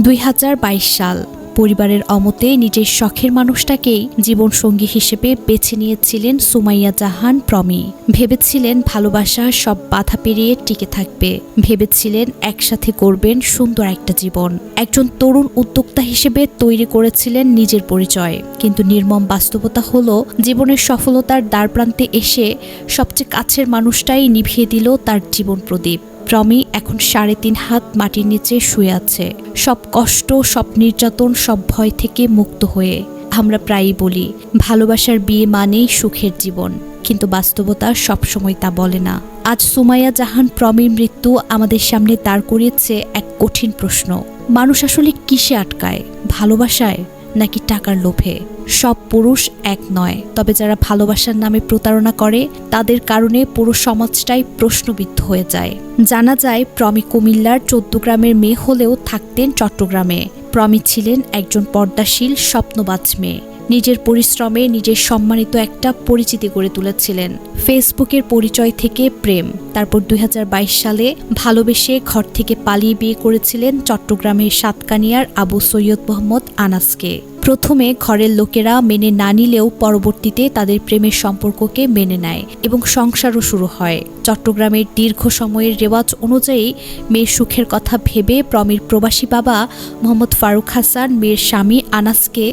2022 সাল পরিবারের অমতে নিজের শখের মানুষটাকেই জীবনসঙ্গী হিসেবে বেছে নিয়েছিলেন সুমাইয়া জাহান প্রমি। ভেবেছিলেন ভালোবাসা সব বাধা পেরিয়ে টিকে থাকবে, ভেবেছিলেন একসাথে গড়বেন সুন্দর একটা জীবন। একজন তরুণ উদ্যোক্তা হিসেবে তৈরি করেছিলেন নিজের পরিচয়, কিন্তু নির্মম বাস্তবতা হলো জীবনের সফলতার দ্বারপ্রান্তে এসে সবচেয়ে কাছের মানুষটাই নিভিয়ে দিল তার জীবন প্রদীপ। প্রমি এখন 3.5 হাত মাটির নিচে শুয়ে আছে, সব কষ্ট, সব নির্যাতন, সব ভয় থেকে মুক্ত হয়ে। আমরা প্রায়ই বলি ভালোবাসার বিয়ে মানেই সুখের জীবন, কিন্তু বাস্তবতা সবসময় তা বলে না। আজ সুমাইয়া জাহান প্রমির মৃত্যু আমাদের সামনে দাঁড় করিয়েছে এক কঠিন প্রশ্ন। মানুষ আসলে কিসে আটকায়, ভালোবাসায় নাকি টাকার লোভে? সব পুরুষ এক নয়, তবে যারা ভালোবাসার নামে প্রতারণা করে তাদের কারণে পুরো সমাজটাই প্রশ্নবিদ্ধ হয়ে যায়। জানা যায় প্রমি কুমিল্লার 14 গ্রামের মেয়ে হলেও থাকতেন চট্টগ্রামে। প্রমি ছিলেন একজন পর্দাশীল স্বপ্নবাজ মেয়ে। নিজের পরিশ্রমে নিজের সম্মানিত একটা পরিচিতি গড়ে তুলেছিলেন। ফেসবুকের পরিচয় থেকে প্রেম, তারপর 2022 সালে ভালোবেসে ঘর থেকে পালিয়ে বিয়ে করেছিলেন চট্টগ্রামের সাতকানিয়ার আবু সৈয়দ মোহাম্মদ আনাসকে। প্রথমে ঘরের লোকেরা মেনে না নিলেও পরবর্তীতে তাদের প্রেমের সম্পর্ককে মেনে নেয় এবং সংসারও শুরু হয়। চট্টগ্রামের দীর্ঘ সময়ের রেওয়াজ অনুযায়ী মেয়ের সুখের কথা ভেবে প্রমির প্রবাসী বাবা মোহাম্মদ ফারুক হাসান মেয়ের স্বামী আনাসকে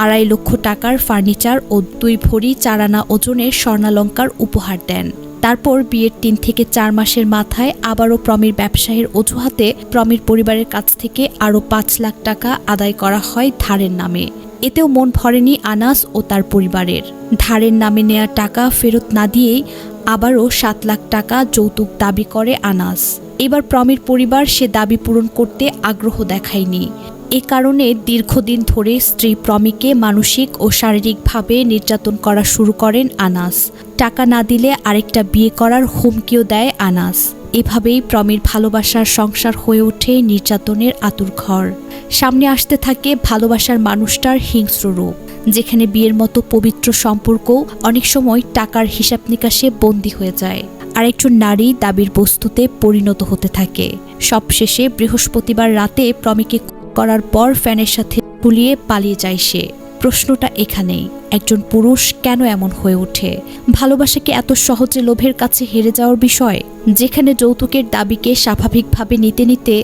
2.5 লক্ষ টাকার ফার্নিচার ও 2 ভরি 4 আনা ওজনের স্বর্ণালংকার উপহার দেন। তারপর বিয়ের 3 থেকে 4 মাসের মাথায় আবারও প্রমির ব্যবসায়ের অজুহাতে প্রমির পরিবারের কাছ থেকে আরও 5 লাখ টাকা আদায় করা হয় ধারের নামে। এতেও মন ভরেনি আনাস ও তার পরিবারের। ধারের নামে নেয়া টাকা ফেরত না দিয়েই আবারও 7 লাখ টাকা যৌতুক দাবি করে আনাস। এবার প্রমির পরিবার সে দাবি পূরণ করতে আগ্রহ দেখায়নি। এ কারণে দীর্ঘদিন ধরে স্ত্রী প্রমিকে মানসিক ও শারীরিকভাবে নির্যাতন করা শুরু করেন আনাস। টাকা না দিলে আরেকটা বিয়ে করার হুমকিও দেয় আনাস। এভাবেই প্রমির ভালোবাসার সংসার হয়ে ওঠে নির্যাতনের আঁতুড়ঘর। সামনে আসতে থাকে ভালোবাসার মানুষটার হিংস্র রূপ, যেখানে বিয়ের মতো পবিত্র সম্পর্কও অনেক সময় টাকার হিসাব নিকাশে বন্দী হয়ে যায়। আরেকজন নারী দাবির বস্তুতে পরিণত হতে থাকে। সবশেষে বৃহস্পতিবার রাতে প্রমিকে করার পর ফ্যানের সাথে ঝুলিয়ে পালিয়ে যায় সে। প্রশ্নটা এখানেই, একজন পুরুষ কেন এমন হয়ে ওঠে? ভালোবাসাকে এত সহজে লোভের কাছে হেরে যাওয়ার বিষয়, যেখানে যৌতুকের দাবিকে স্বাভাবিকভাবে নিতে নিতে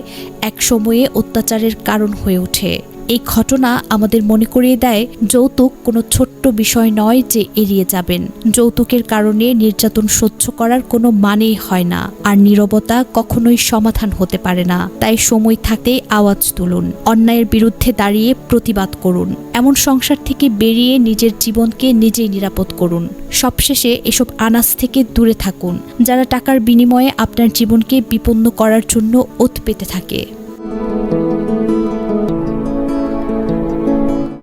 এক সময়ে অত্যাচারের কারণ হয়ে ওঠে। এই ঘটনা আমাদের মনে করিয়ে দেয় যৌতুক কোনো ছোট্ট বিষয় নয় যে এড়িয়ে যাবেন। যৌতুকের কারণে নির্যাতন সহ্য করার কোনো মানেই হয় না, আর নীরবতা কখনোই সমাধান হতে পারে না। তাই সময় থাকতেই আওয়াজ তুলুন, অন্যায়ের বিরুদ্ধে দাঁড়িয়ে প্রতিবাদ করুন। এমন সংসার থেকে বেরিয়ে নিজের জীবনকে নিজেই নিরাপদ করুন। সবশেষে এসব আনাস থেকে দূরে থাকুন, যারা টাকার বিনিময়ে আপনার জীবনকে বিপন্ন করার জন্য ওত পেতে থাকে।